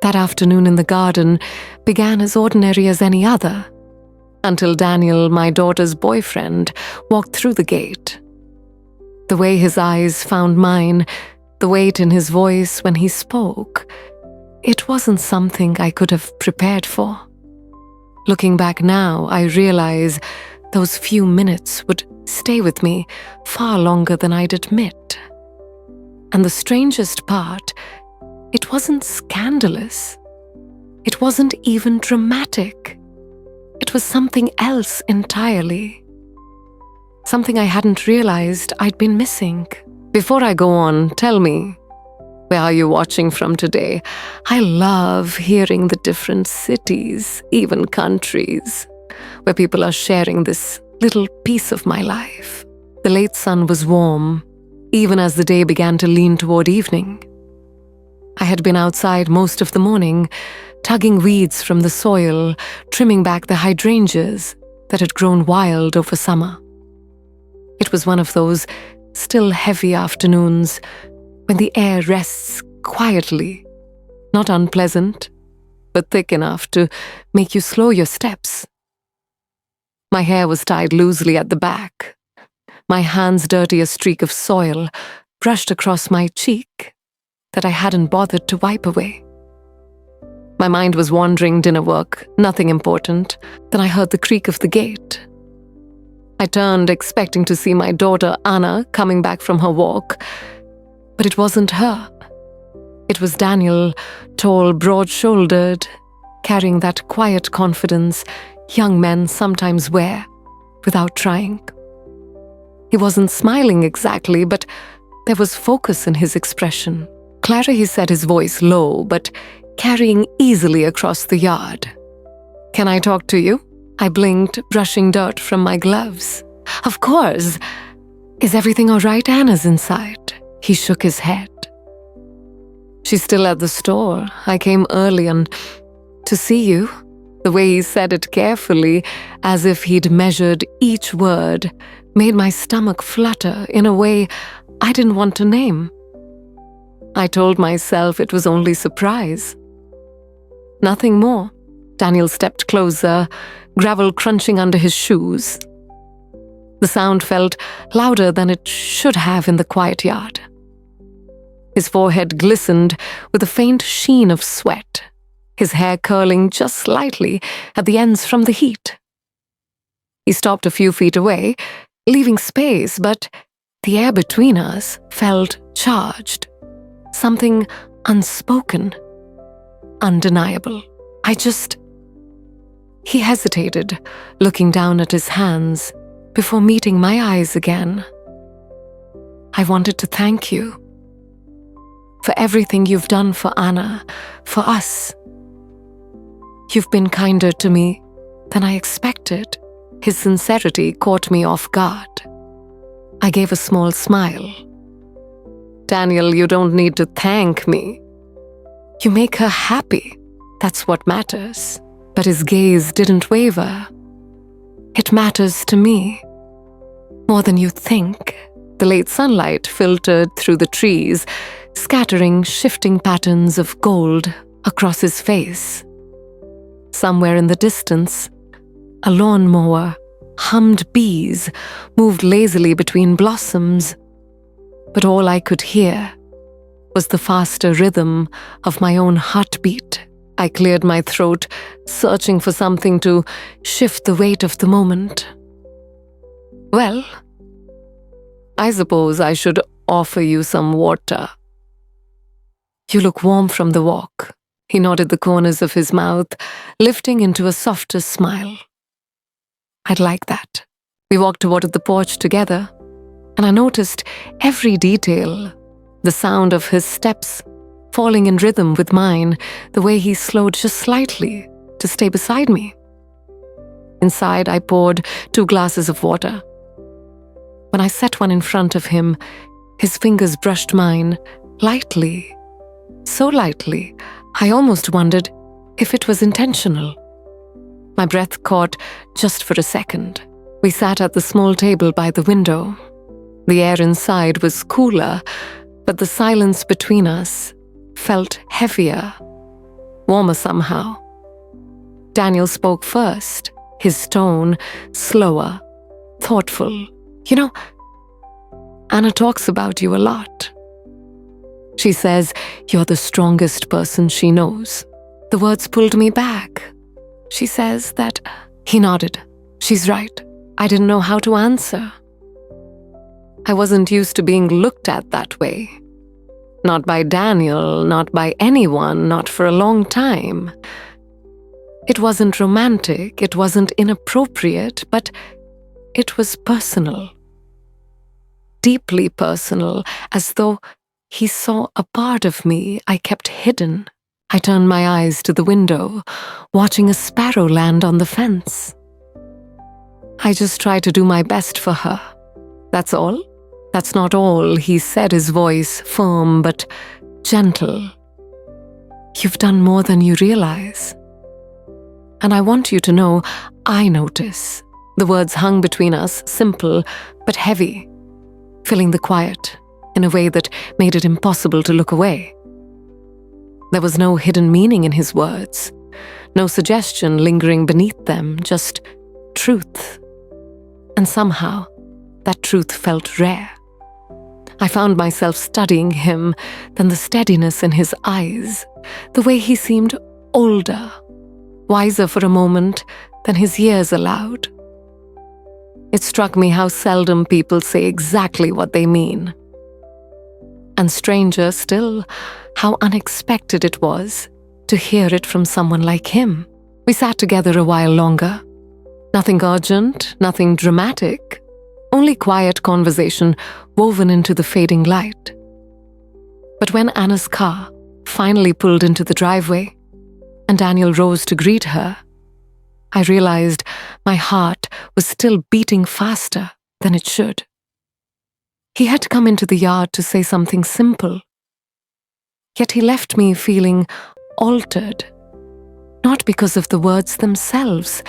That afternoon in the garden began as ordinary as any other, until Daniel, my daughter's boyfriend, walked through the gate. The way his eyes found mine, the weight in his voice when he spoke, it wasn't something I could have prepared for. Looking back now, I realize those few minutes would stay with me far longer than I'd admit. And the strangest part, it wasn't scandalous. It wasn't even dramatic. It was something else entirely. Something I hadn't realized I'd been missing. Before I go on, tell me, where are you watching from today? I love hearing the different cities, even countries, where people are sharing this little piece of my life. The late sun was warm, even as the day began to lean toward evening. I had been outside most of the morning, tugging weeds from the soil, trimming back the hydrangeas that had grown wild over summer. It was one of those still heavy afternoons when the air rests quietly, not unpleasant, but thick enough to make you slow your steps. My hair was tied loosely at the back. My hands dirty a streak of soil brushed across my cheek that I hadn't bothered to wipe away. My mind was wandering dinner work, nothing important. Then I heard the creak of the gate. I turned, expecting to see my daughter Anna coming back from her walk, but it wasn't her. It was Daniel, tall, broad-shouldered, carrying that quiet confidence young men sometimes wear without trying. He wasn't smiling exactly, but there was focus in his expression. Clara, he said, his voice low, but carrying easily across the yard. Can I talk to you? I blinked, brushing dirt from my gloves. Of course. Is everything all right? Anna's inside. He shook his head. She's still at the store. I came early and to see you. The way he said it carefully, as if he'd measured each word, made my stomach flutter in a way I didn't want to name. I told myself it was only surprise. Nothing more. Daniel stepped closer, gravel crunching under his shoes. The sound felt louder than it should have in the quiet yard. His forehead glistened with a faint sheen of sweat, his hair curling just slightly at the ends from the heat. He stopped a few feet away, leaving space, but the air between us felt charged. Something unspoken, undeniable. He hesitated, looking down at his hands before meeting my eyes again. I wanted to thank you for everything you've done for Anna, for us. You've been kinder to me than I expected. His sincerity caught me off guard. I gave a small smile. Daniel, you don't need to thank me. You make her happy. That's what matters. But his gaze didn't waver. It matters to me more than you think. The late sunlight filtered through the trees, scattering shifting patterns of gold across his face. Somewhere in the distance, a lawnmower hummed bees, moved lazily between blossoms, but all I could hear was the faster rhythm of my own heartbeat. I cleared my throat, searching for something to shift the weight of the moment. Well, I suppose I should offer you some water. You look warm from the walk. He nodded the corners of his mouth, lifting into a softer smile. I'd like that. We walked toward the porch together, and I noticed every detail, the sound of his steps falling in rhythm with mine, the way he slowed just slightly to stay beside me. Inside, I poured 2 glasses of water. When I set one in front of him, his fingers brushed mine, lightly, so lightly, I almost wondered if it was intentional. My breath caught just for a second. We sat at the small table by the window. The air inside was cooler, but the silence between us felt heavier. warmer somehow. Daniel spoke first, his tone slower, thoughtful. You know, Anna talks about you a lot. She says you're the strongest person she knows. The words pulled me back. She says that... He nodded. She's right. I didn't know how to answer. I wasn't used to being looked at that way. Not by Daniel, not by anyone, not for a long time. It wasn't romantic, it wasn't inappropriate, but it was personal. Deeply personal, as though he saw a part of me I kept hidden. I turned my eyes to the window, watching a sparrow land on the fence. I just tried to do my best for her. That's all? That's not all, he said, his voice firm but gentle. You've done more than you realize. And I want you to know, I notice. The words hung between us, simple but heavy, filling the quiet in a way that made it impossible to look away. There was no hidden meaning in his words, no suggestion lingering beneath them, just truth. And somehow, that truth felt rare. I found myself studying him, then the steadiness in his eyes, the way he seemed older, wiser for a moment than his years allowed. It struck me how seldom people say exactly what they mean. And stranger still, how unexpected it was to hear it from someone like him. We sat together a while longer. Nothing urgent, nothing dramatic, only quiet conversation woven into the fading light. But when Anna's car finally pulled into the driveway and Daniel rose to greet her, I realized my heart was still beating faster than it should. He had come into the yard to say something simple, yet he left me feeling altered, not because of the words themselves,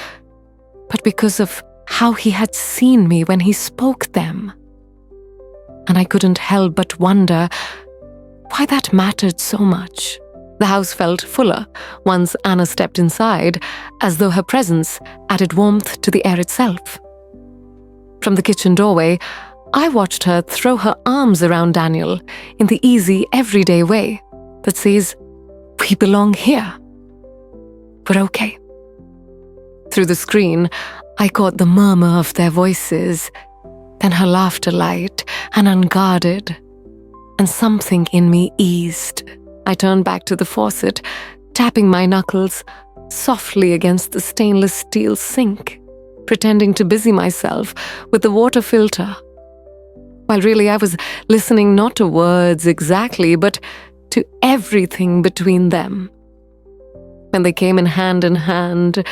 but because of how he had seen me when he spoke them. And I couldn't help but wonder why that mattered so much. The house felt fuller once Anna stepped inside, as though her presence added warmth to the air itself. From the kitchen doorway, I watched her throw her arms around Daniel in the easy, everyday way that says, "We belong here. We're okay." Through the screen, I caught the murmur of their voices, then her laughter light and unguarded, and something in me eased. I turned back to the faucet, tapping my knuckles softly against the stainless steel sink, pretending to busy myself with the water filter, while really I was listening not to words exactly, but to everything between them. When they came in hand,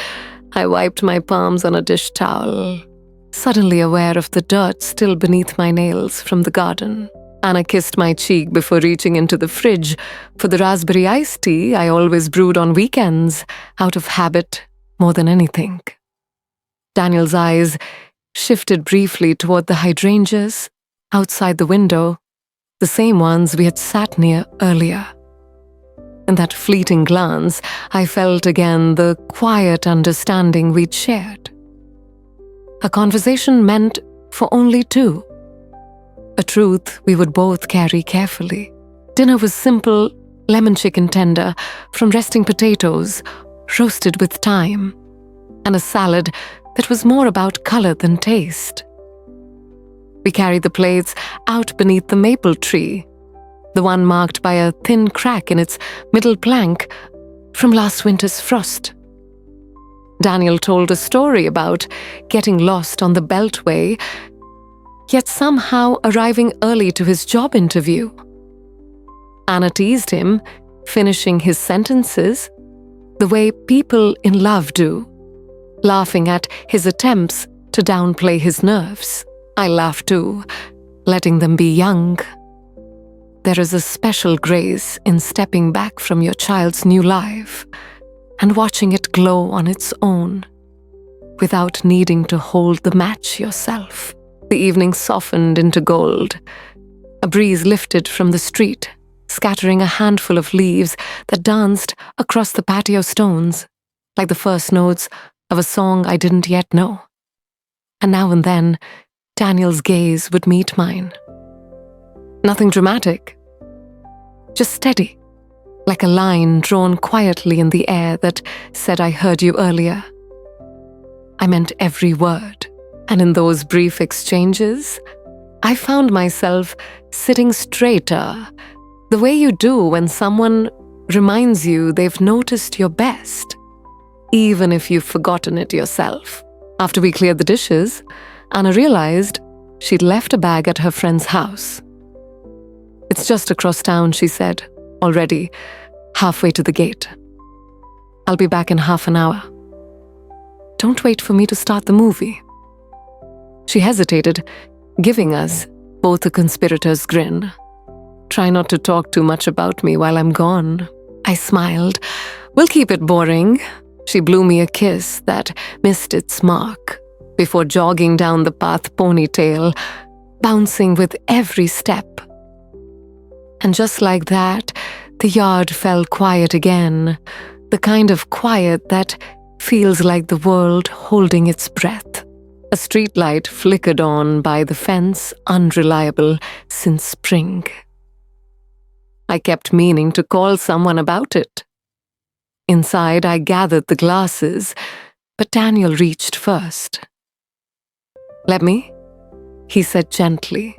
I wiped my palms on a dish towel, suddenly aware of the dirt still beneath my nails from the garden. Anna kissed my cheek before reaching into the fridge for the raspberry iced tea I always brewed on weekends, out of habit more than anything. Daniel's eyes shifted briefly toward the hydrangeas outside the window, the same ones we had sat near earlier. In that fleeting glance, I felt again the quiet understanding we'd shared. A conversation meant for only two. A truth we would both carry carefully. Dinner was simple, lemon chicken tender from resting potatoes, roasted with thyme, and a salad that was more about color than taste. We carried the plates out beneath the maple tree, the one marked by a thin crack in its middle plank from last winter's frost. Daniel told a story about getting lost on the Beltway, yet somehow arriving early to his job interview. Anna teased him, finishing his sentences the way people in love do, laughing at his attempts to downplay his nerves. I laughed too, letting them be young. There is a special grace in stepping back from your child's new life and watching it glow on its own, without needing to hold the match yourself. The evening softened into gold. A breeze lifted from the street, scattering a handful of leaves that danced across the patio stones, like the first notes of a song I didn't yet know. And now and then, Daniel's gaze would meet mine. Nothing dramatic, just steady, like a line drawn quietly in the air that said I heard you earlier. I meant every word, and in those brief exchanges, I found myself sitting straighter, the way you do when someone reminds you they've noticed your best, even if you've forgotten it yourself. After we cleared the dishes, Anna realized she'd left a bag at her friend's house. "It's just across town," she said, already halfway to the gate. "I'll be back in half an hour. Don't wait for me to start the movie." She hesitated, giving us both a conspirator's grin. "Try not to talk too much about me while I'm gone." I smiled. "We'll keep it boring." She blew me a kiss that missed its mark before jogging down the path, ponytail bouncing with every step. And just like that, the yard fell quiet again, the kind of quiet that feels like the world holding its breath. A streetlight flickered on by the fence, unreliable since spring. I kept meaning to call someone about it. Inside, I gathered the glasses, but Daniel reached first. "Let me?" he said gently.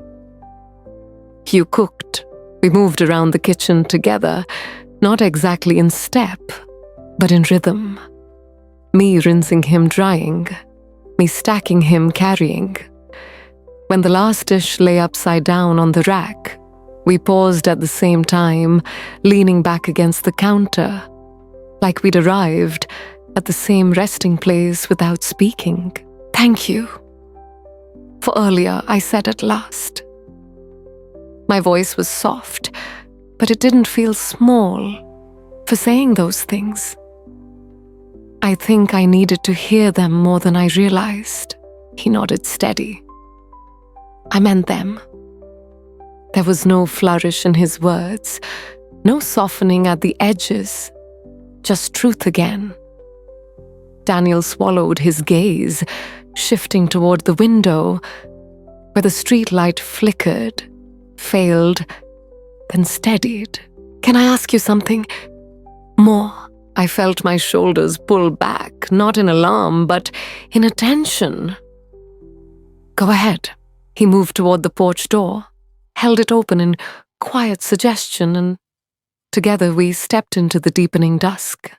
"You cooked." We moved around the kitchen together, not exactly in step, but in rhythm. Me rinsing him drying, me stacking him carrying. When the last dish lay upside down on the rack, we paused at the same time, leaning back against the counter, like we'd arrived at the same resting place without speaking. "Thank you for earlier," I said at last. My voice was soft, but it didn't feel small for saying those things. I think I needed to hear them more than I realized. He nodded steady. I meant them. There was no flourish in his words, no softening at the edges, just truth again. Daniel swallowed his gaze, shifting toward the window, where the streetlight flickered, failed, then steadied. "Can I ask you something more?" I felt my shoulders pull back, not in alarm, but in attention. "Go ahead." He moved toward the porch door, held it open in quiet suggestion, and together we stepped into the deepening dusk.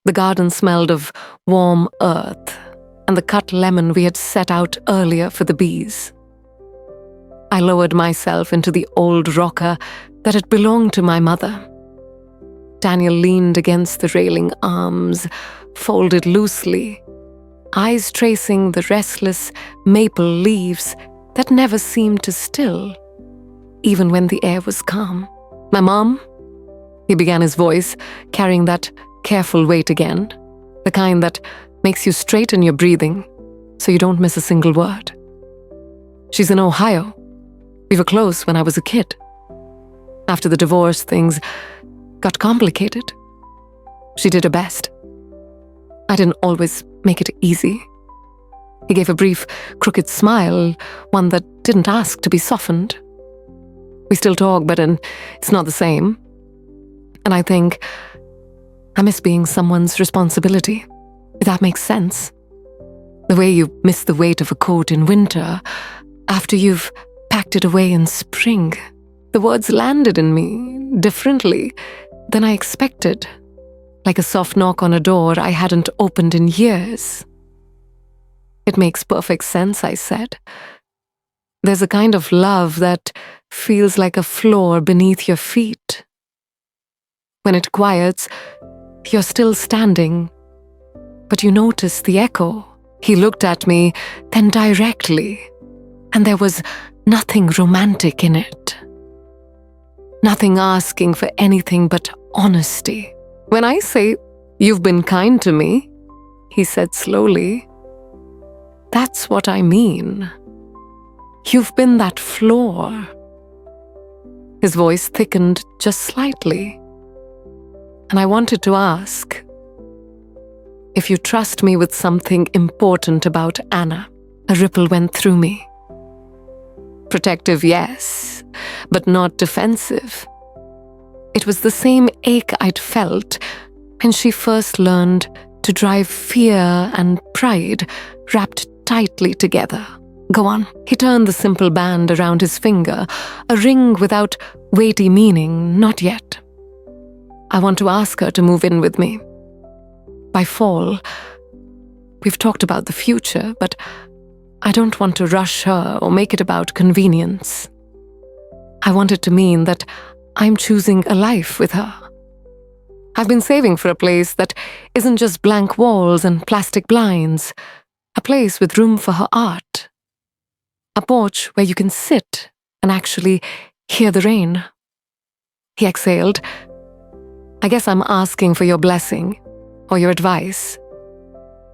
The garden smelled of warm earth and the cut lemon we had set out earlier for the bees. I lowered myself into the old rocker that had belonged to my mother. Daniel leaned against the railing, arms folded loosely, eyes tracing the restless maple leaves that never seemed to still, even when the air was calm. "My mom?" He began, his voice carrying that careful weight again, the kind that makes you straighten your breathing so you don't miss a single word. "She's in Ohio. We were close when I was a kid. After the divorce, things got complicated. She did her best. I didn't always make it easy." He gave a brief, crooked smile, one that didn't ask to be softened. "We still talk, but it's not the same. And I think I miss being someone's responsibility, if that makes sense. The way you miss the weight of a coat in winter after you've packed it away in spring." The words landed in me differently than I expected, like a soft knock on a door I hadn't opened in years. "It makes perfect sense," I said. "There's a kind of love that feels like a floor beneath your feet. When it quiets, you're still standing, but you notice the echo." He looked at me, then directly, and there was nothing romantic in it. Nothing asking for anything but honesty. "When I say you've been kind to me," he said slowly, "that's what I mean. You've been that floor. His voice thickened just slightly. And I wanted to ask, if you trust me with something important about Anna. A ripple went through me. Protective, yes, but not defensive. It was the same ache I'd felt when she first learned to drive fear and pride wrapped tightly together. Go on. He turned the simple band around his finger, a ring without weighty meaning, not yet. I want to ask her to move in with me. By fall, we've talked about the future, but I don't want to rush her or make it about convenience. I want it to mean that I'm choosing a life with her. I've been saving for a place that isn't just blank walls and plastic blinds, a place with room for her art. A porch where you can sit and actually hear the rain. He exhaled. I guess I'm asking for your blessing or your advice.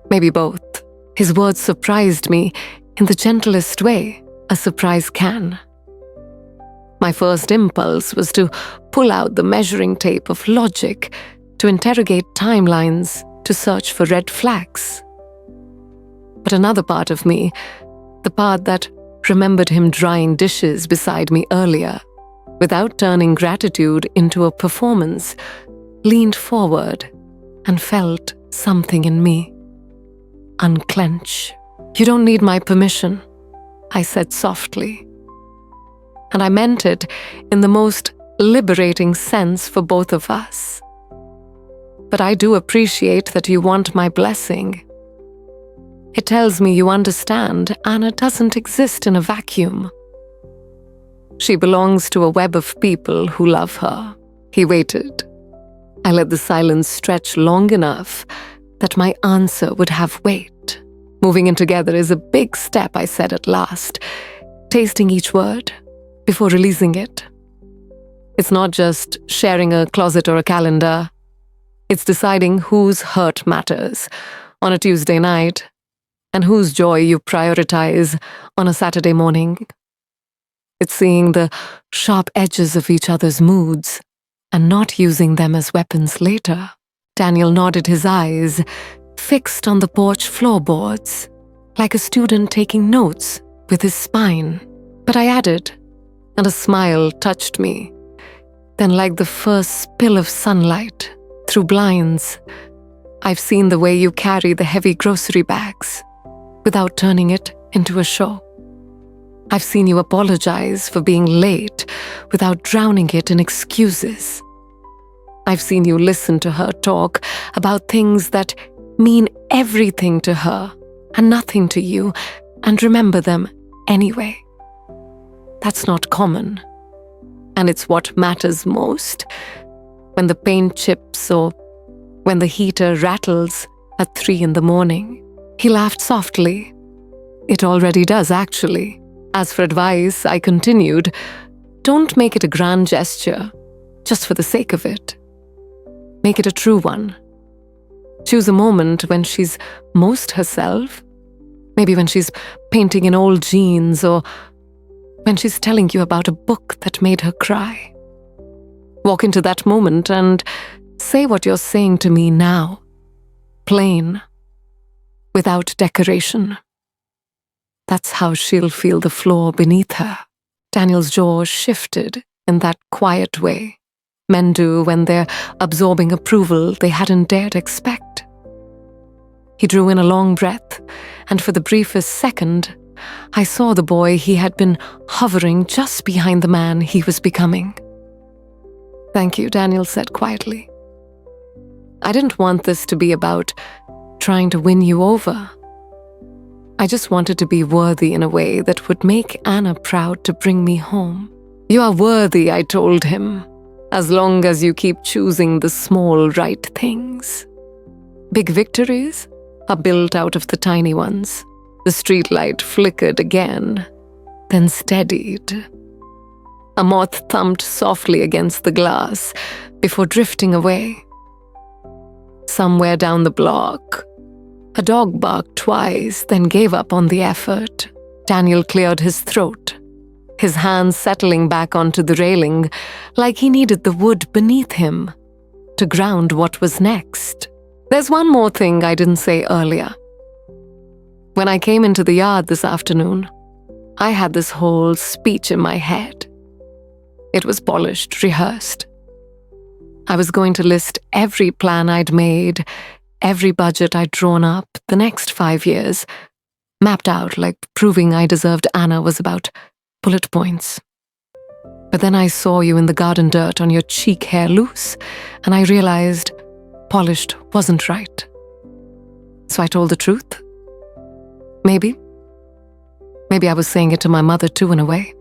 Maybe both. His words surprised me in the gentlest way a surprise can. My first impulse was to pull out the measuring tape of logic, to interrogate timelines, to search for red flags. But another part of me, the part that remembered him drying dishes beside me earlier, without turning gratitude into a performance, leaned forward and felt something in me unclench. You don't need my permission, I said softly. And I meant it in the most liberating sense for both of us. But I do appreciate that you want my blessing. It tells me you understand Anna doesn't exist in a vacuum. She belongs to a web of people who love her. He waited. I let the silence stretch long enough that my answer would have weight. Moving in together is a big step, I said at last, tasting each word before releasing it. It's not just sharing a closet or a calendar. It's deciding whose hurt matters on a Tuesday night and whose joy you prioritize on a Saturday morning. It's seeing the sharp edges of each other's moods and not using them as weapons later. Daniel nodded, his eyes fixed on the porch floorboards, like a student taking notes with his spine. But I added, and a smile touched me. Then, like the first spill of sunlight through blinds, I've seen the way you carry the heavy grocery bags without turning it into a show. I've seen you apologize for being late without drowning it in excuses. I've seen you listen to her talk about things that mean everything to her and nothing to you, and remember them anyway. That's not common. And it's what matters most. When the paint chips or when the heater rattles at 3 a.m. He laughed softly. It already does, actually. As for advice, I continued, don't make it a grand gesture, just for the sake of it. Make it a true one. Choose a moment when she's most herself. Maybe when she's painting in old jeans, or when she's telling you about a book that made her cry. Walk into that moment and say what you're saying to me now. Plain. Without decoration. That's how she'll feel the floor beneath her. Daniel's jaw shifted in that quiet way men do when they're absorbing approval they hadn't dared expect. He drew in a long breath, and for the briefest second, I saw the boy he had been hovering just behind the man he was becoming. Thank you, Daniel said quietly. I didn't want this to be about trying to win you over. I just wanted to be worthy in a way that would make Anna proud to bring me home. You are worthy, I told him, as long as you keep choosing the small right things. Big victories are built out of the tiny ones. The streetlight flickered again, then steadied. A moth thumped softly against the glass before drifting away. Somewhere down the block, a dog barked twice, then gave up on the effort. Daniel cleared his throat. his hands settling back onto the railing like he needed the wood beneath him to ground what was next. There's one more thing I didn't say earlier. When I came into the yard this afternoon, I had this whole speech in my head. It was polished, rehearsed. I was going to list every plan I'd made, every budget I'd drawn up, the next 5 years, mapped out like proving I deserved Anna was about bullet points. But then I saw you in the garden dirt on your cheek hair loose, and I realized polished wasn't right. So I told the truth. Maybe I was saying it to my mother too in a way.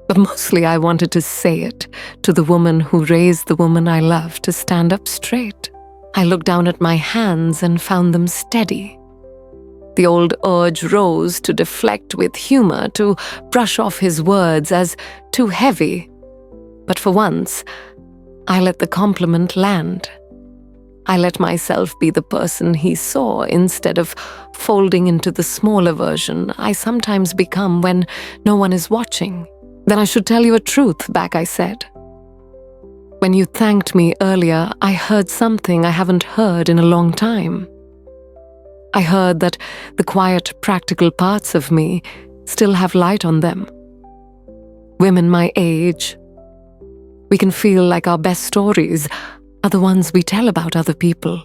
But mostly I wanted to say it to the woman who raised the woman I love to stand up straight. I looked down at my hands and found them steady. The old urge rose to deflect with humor, to brush off his words as too heavy. But for once, I let the compliment land. I let myself be the person he saw instead of folding into the smaller version I sometimes become when no one is watching. Then I should tell you a truth, back I said. When you thanked me earlier, I heard something I haven't heard in a long time. I heard that the quiet, practical parts of me still have light on them. Women my age, we can feel like our best stories are the ones we tell about other people.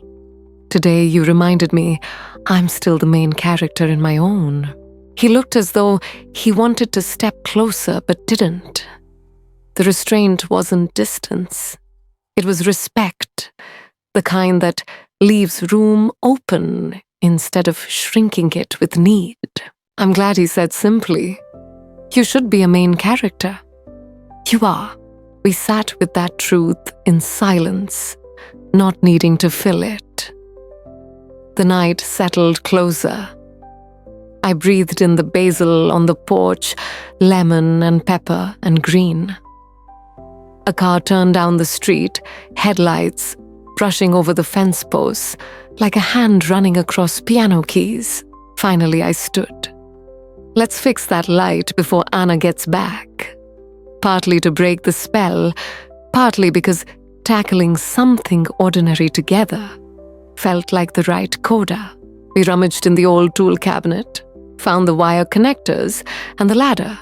Today you reminded me I'm still the main character in my own. He looked as though he wanted to step closer but didn't. The restraint wasn't distance. It was respect, the kind that leaves room open instead of shrinking it with need. I'm glad he said simply, "You should be a main character." You are. We sat with that truth in silence, not needing to fill it. The night settled closer. I breathed in the basil on the porch, lemon and pepper and green. A car turned down the street, headlights brushing over the fence posts, like a hand running across piano keys. Finally, I stood. Let's fix that light before Anna gets back. Partly to break the spell, partly because tackling something ordinary together felt like the right coda. We rummaged in the old tool cabinet, found the wire connectors and the ladder,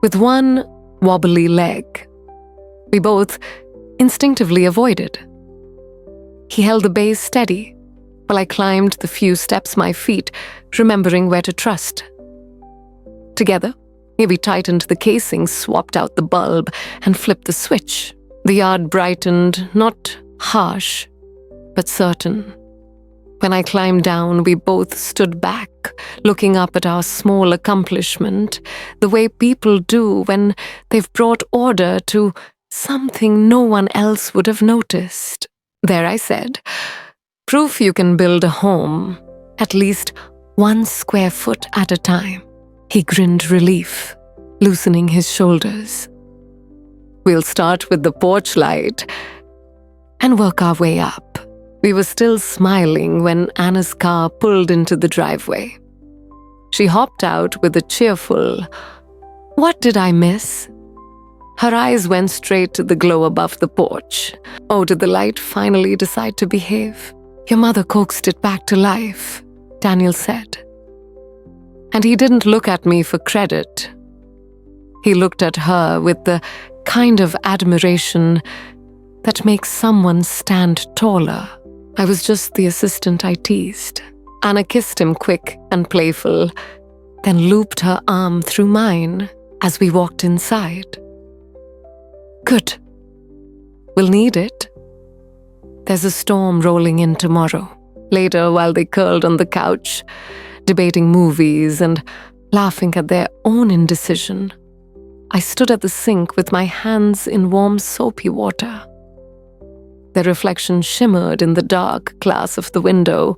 with one wobbly leg. We both instinctively avoided. He held the base steady, while I climbed the few steps my feet, remembering where to trust. Together, we tightened the casing, swapped out the bulb, and flipped the switch. The yard brightened, not harsh, but certain. When I climbed down, we both stood back, looking up at our small accomplishment, the way people do when they've brought order to something no one else would have noticed. There I said, "Proof you can build a home, at least 1 square foot at a time." He grinned relief, loosening his shoulders. "We'll start with the porch light and work our way up." We were still smiling when Anna's car pulled into the driveway. She hopped out with a cheerful, "What did I miss?" Her eyes went straight to the glow above the porch. Oh, did the light finally decide to behave? "Your mother coaxed it back to life," Daniel said. And he didn't look at me for credit. He looked at her with the kind of admiration that makes someone stand taller. I was just the assistant I teased. Anna kissed him quick and playful, then looped her arm through mine as we walked inside. "Good. We'll need it. There's a storm rolling in tomorrow." Later, while they curled on the couch, debating movies and laughing at their own indecision, I stood at the sink with my hands in warm soapy water. Their reflection shimmered in the dark glass of the window,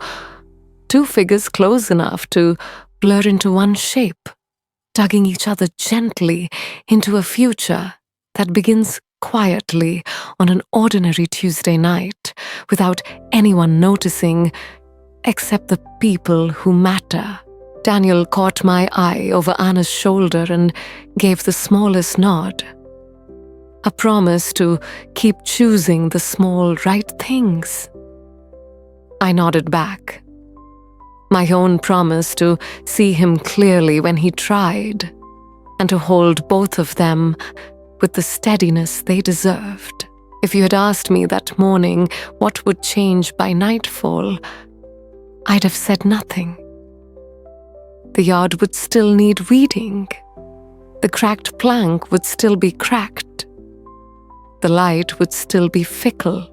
2 figures close enough to blur into one shape, tugging each other gently into a future that begins quietly on an ordinary Tuesday night, without anyone noticing except the people who matter. Daniel caught my eye over Anna's shoulder and gave the smallest nod. A promise to keep choosing the small right things. I nodded back. My own promise to see him clearly when he tried, and to hold both of them with the steadiness they deserved. If you had asked me that morning what would change by nightfall, I'd have said nothing. The yard would still need weeding. The cracked plank would still be cracked. The light would still be fickle,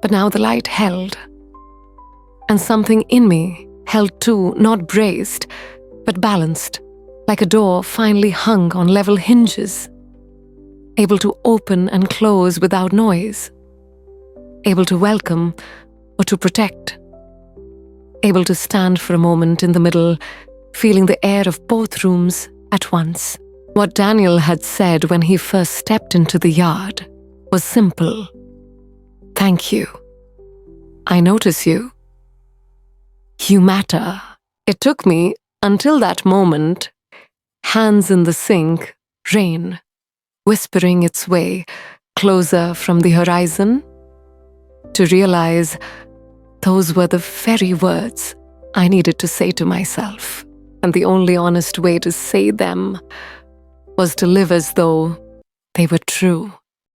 but now the light held. And something in me held too, not braced, but balanced, like a door finally hung on level hinges, able to open and close without noise, able to welcome or to protect, able to stand for a moment in the middle, feeling the air of both rooms at once. What Daniel had said when he first stepped into the yard was simple. Thank you. I notice you. You matter. It took me, until that moment, hands in the sink, rain, whispering its way closer from the horizon, to realize those were the very words I needed to say to myself. And the only honest way to say them was to live as though they were true.